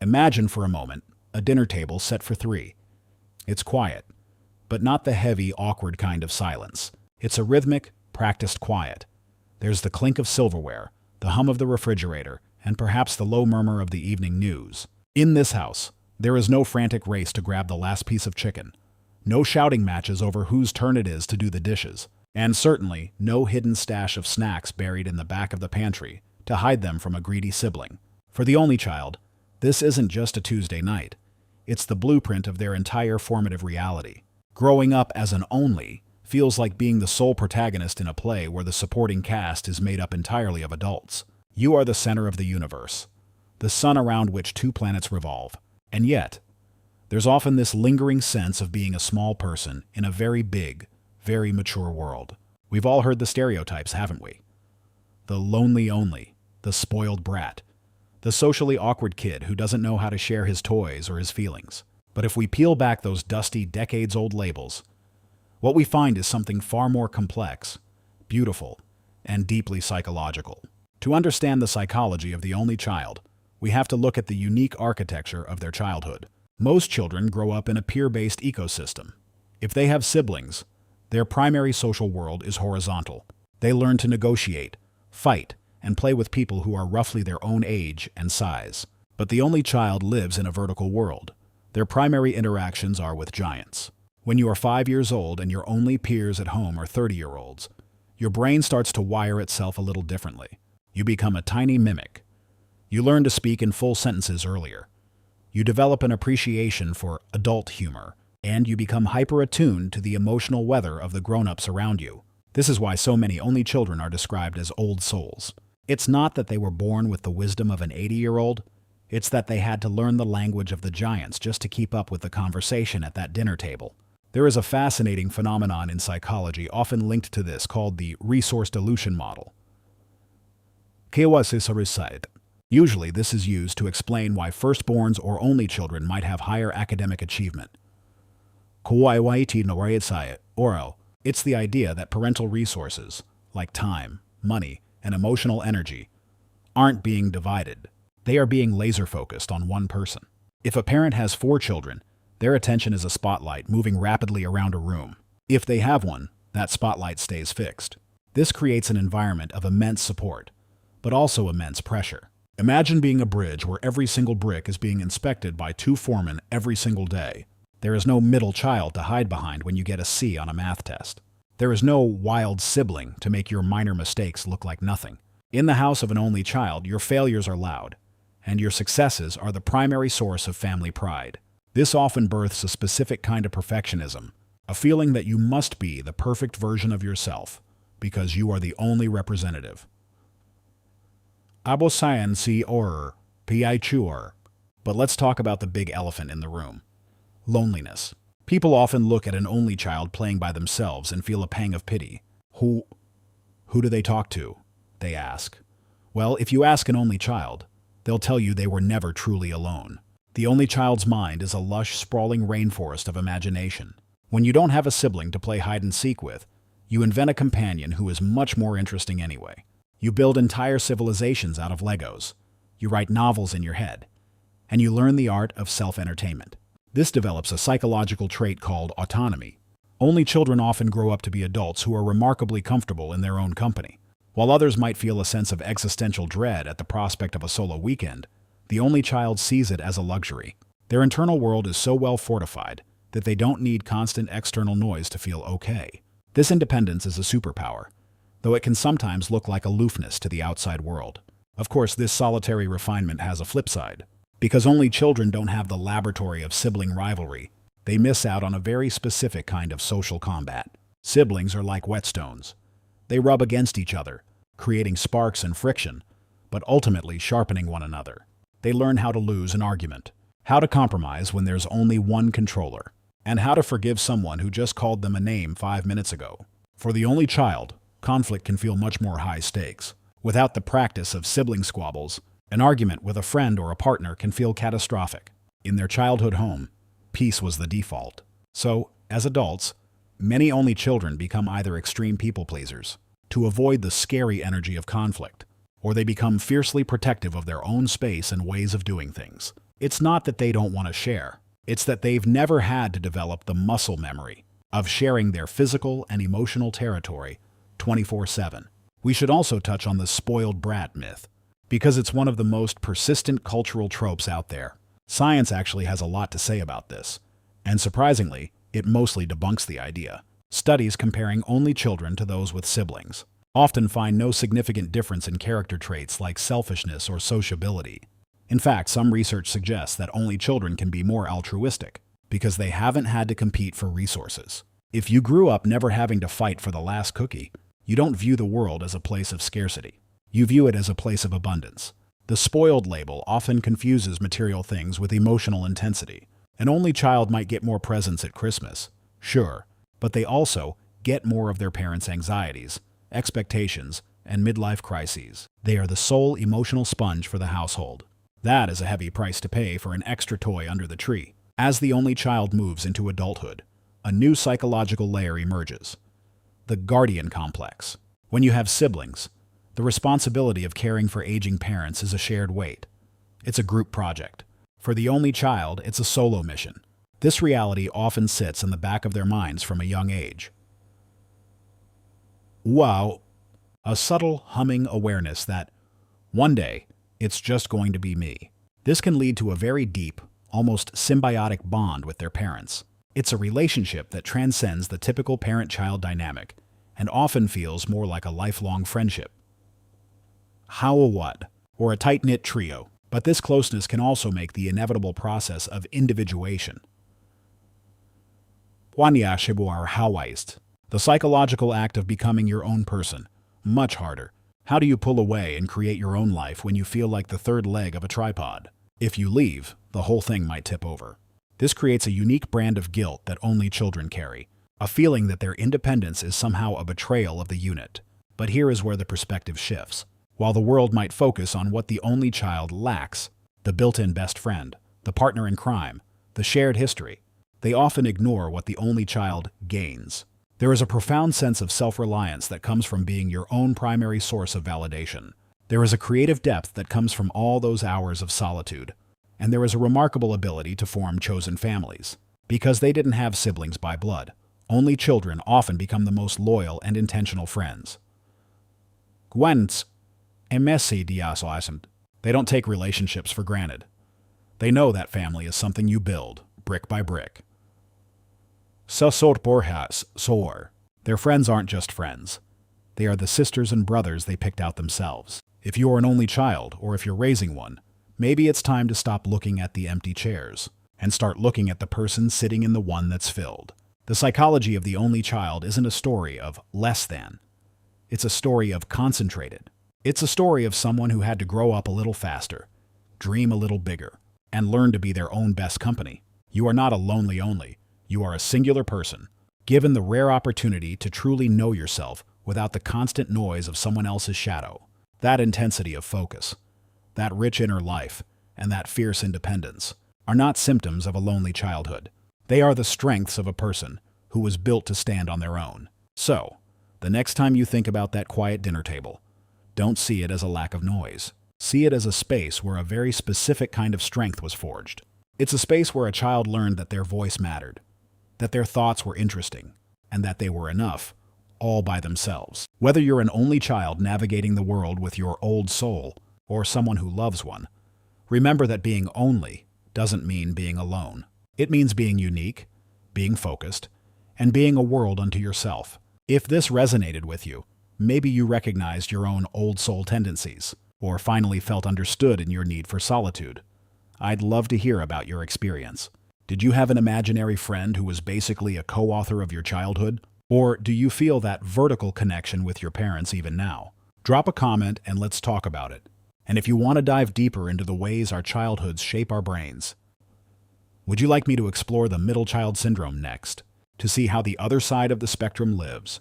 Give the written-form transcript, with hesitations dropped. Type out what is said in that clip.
Imagine for a moment a dinner table set for three. It's quiet, but not the heavy, awkward kind of silence. It's a rhythmic, practiced quiet. There's the clink of silverware, the hum of the refrigerator, and perhaps the low murmur of the evening news. In this house, there is no frantic race to grab the last piece of chicken, no shouting matches over whose turn it is to do the dishes, and certainly no hidden stash of snacks buried in the back of the pantry to hide them from a greedy sibling. For the only child, this isn't just a Tuesday night. It's the blueprint of their entire formative reality. Growing up as an only feels like being the sole protagonist in a play where the supporting cast is made up entirely of adults. You are the center of the universe, the sun around which two planets revolve. And yet, there's often this lingering sense of being a small person in a very big, very mature world. We've all heard the stereotypes, haven't we? The lonely only, the spoiled brat, the socially awkward kid who doesn't know how to share his toys or his feelings. But if we peel back those dusty, decades-old labels, what we find is something far more complex, beautiful, and deeply psychological. To understand the psychology of the only child, we have to look at the unique architecture of their childhood. Most children grow up in a peer-based ecosystem. If they have siblings, their primary social world is horizontal. They learn to negotiate, fight, and play with people who are roughly their own age and size. But the only child lives in a vertical world. Their primary interactions are with giants. When you are 5 years old and your only peers at home are 30-year-olds, your brain starts to wire itself a little differently. You become a tiny mimic. You learn to speak in full sentences earlier. You develop an appreciation for adult humor, and you become hyper-attuned to the emotional weather of the grown-ups around you. This is why so many only children are described as old souls. It's not that they were born with the wisdom of an 80-year-old. It's that they had to learn the language of the giants just to keep up with the conversation at that dinner table. There is a fascinating phenomenon in psychology often linked to this called the resource dilution model. Usually this is used to explain why firstborns or only children might have higher academic achievement. It's the idea that parental resources, like time, money, and emotional energy, aren't being divided. They are being laser-focused on one person. If a parent has 4 children, their attention is a spotlight moving rapidly around a room. If they have one, that spotlight stays fixed. This creates an environment of immense support, but also immense pressure. Imagine being a bridge where every single brick is being inspected by 2 foremen every single day. There is no middle child to hide behind when you get a C on a math test. There is no wild sibling to make your minor mistakes look like nothing. In the house of an only child, your failures are loud, and your successes are the primary source of family pride. This often births a specific kind of perfectionism, a feeling that you must be the perfect version of yourself because you are the only representative. But let's talk about the big elephant in the room. Loneliness. People often look at an only child playing by themselves and feel a pang of pity. Who do they talk to? They ask. Well, if you ask an only child, they'll tell you they were never truly alone. The only child's mind is a lush, sprawling rainforest of imagination. When you don't have a sibling to play hide-and-seek with, you invent a companion who is much more interesting anyway. You build entire civilizations out of Legos. You write novels in your head. And you learn the art of self-entertainment. This develops a psychological trait called autonomy. Only children often grow up to be adults who are remarkably comfortable in their own company. While others might feel a sense of existential dread at the prospect of a solo weekend, the only child sees it as a luxury. Their internal world is so well fortified that they don't need constant external noise to feel okay. This independence is a superpower, though it can sometimes look like aloofness to the outside world. Of course, this solitary refinement has a flip side. Because only children don't have the laboratory of sibling rivalry, they miss out on a very specific kind of social combat. Siblings are like whetstones. They rub against each other, creating sparks and friction, but ultimately sharpening one another. They learn how to lose an argument, how to compromise when there's only one controller, and how to forgive someone who just called them a name 5 minutes ago. For the only child, conflict can feel much more high stakes. Without the practice of sibling squabbles, an argument with a friend or a partner can feel catastrophic. In their childhood home, peace was the default. So, as adults, many only children become either extreme people pleasers to avoid the scary energy of conflict, or they become fiercely protective of their own space and ways of doing things. It's not that they don't want to share. It's that they've never had to develop the muscle memory of sharing their physical and emotional territory 24/7. We should also touch on the spoiled brat myth, because it's one of the most persistent cultural tropes out there. Science actually has a lot to say about this, and surprisingly, it mostly debunks the idea. Studies comparing only children to those with siblings often find no significant difference in character traits like selfishness or sociability. In fact, some research suggests that only children can be more altruistic because they haven't had to compete for resources. If you grew up never having to fight for the last cookie, you don't view the world as a place of scarcity. You view it as a place of abundance. The spoiled label often confuses material things with emotional intensity. An only child might get more presents at Christmas, sure, but they also get more of their parents' anxieties, expectations, and midlife crises. They are the sole emotional sponge for the household. That is a heavy price to pay for an extra toy under the tree. As the only child moves into adulthood, a new psychological layer emerges: the guardian complex. When you have siblings, the responsibility of caring for aging parents is a shared weight. It's a group project. For the only child, it's a solo mission. This reality often sits in the back of their minds from a young age. Wow, a subtle humming awareness that one day it's just going to be me. This can lead to a very deep, almost symbiotic bond with their parents. It's a relationship that transcends the typical parent-child dynamic and often feels more like a lifelong friendship. How a what, or a tight-knit trio, but this closeness can also make the inevitable process of individuation. The psychological act of becoming your own person, much harder. How do you pull away and create your own life when you feel like the third leg of a tripod? If you leave, the whole thing might tip over. This creates a unique brand of guilt that only children carry, a feeling that their independence is somehow a betrayal of the unit. But here is where the perspective shifts. While the world might focus on what the only child lacks, the built-in best friend, the partner in crime, the shared history, they often ignore what the only child gains. There is a profound sense of self-reliance that comes from being your own primary source of validation. There is a creative depth that comes from all those hours of solitude. And there is a remarkable ability to form chosen families. Because they didn't have siblings by blood, only children often become the most loyal and intentional friends. They don't take relationships for granted. They know that family is something you build, brick by brick. Their friends aren't just friends. They are the sisters and brothers they picked out themselves. If you are an only child, or if you're raising one, maybe it's time to stop looking at the empty chairs and start looking at the person sitting in the one that's filled. The psychology of the only child isn't a story of less than. It's a story of concentrated. It's a story of someone who had to grow up a little faster, dream a little bigger, and learn to be their own best company. You are not a lonely only. You are a singular person, given the rare opportunity to truly know yourself without the constant noise of someone else's shadow. That intensity of focus, that rich inner life, and that fierce independence are not symptoms of a lonely childhood. They are the strengths of a person who was built to stand on their own. So, the next time you think about that quiet dinner table, don't see it as a lack of noise. See it as a space where a very specific kind of strength was forged. It's a space where a child learned that their voice mattered, that their thoughts were interesting, and that they were enough, all by themselves. Whether you're an only child navigating the world with your old soul, or someone who loves one, remember that being only doesn't mean being alone. It means being unique, being focused, and being a world unto yourself. If this resonated with you, maybe you recognized your own old soul tendencies, or finally felt understood in your need for solitude. I'd love to hear about your experience. Did you have an imaginary friend who was basically a co-author of your childhood? Or do you feel that vertical connection with your parents even now? Drop a comment and let's talk about it. And if you want to dive deeper into the ways our childhoods shape our brains, would you like me to explore the middle child syndrome next, to see how the other side of the spectrum lives?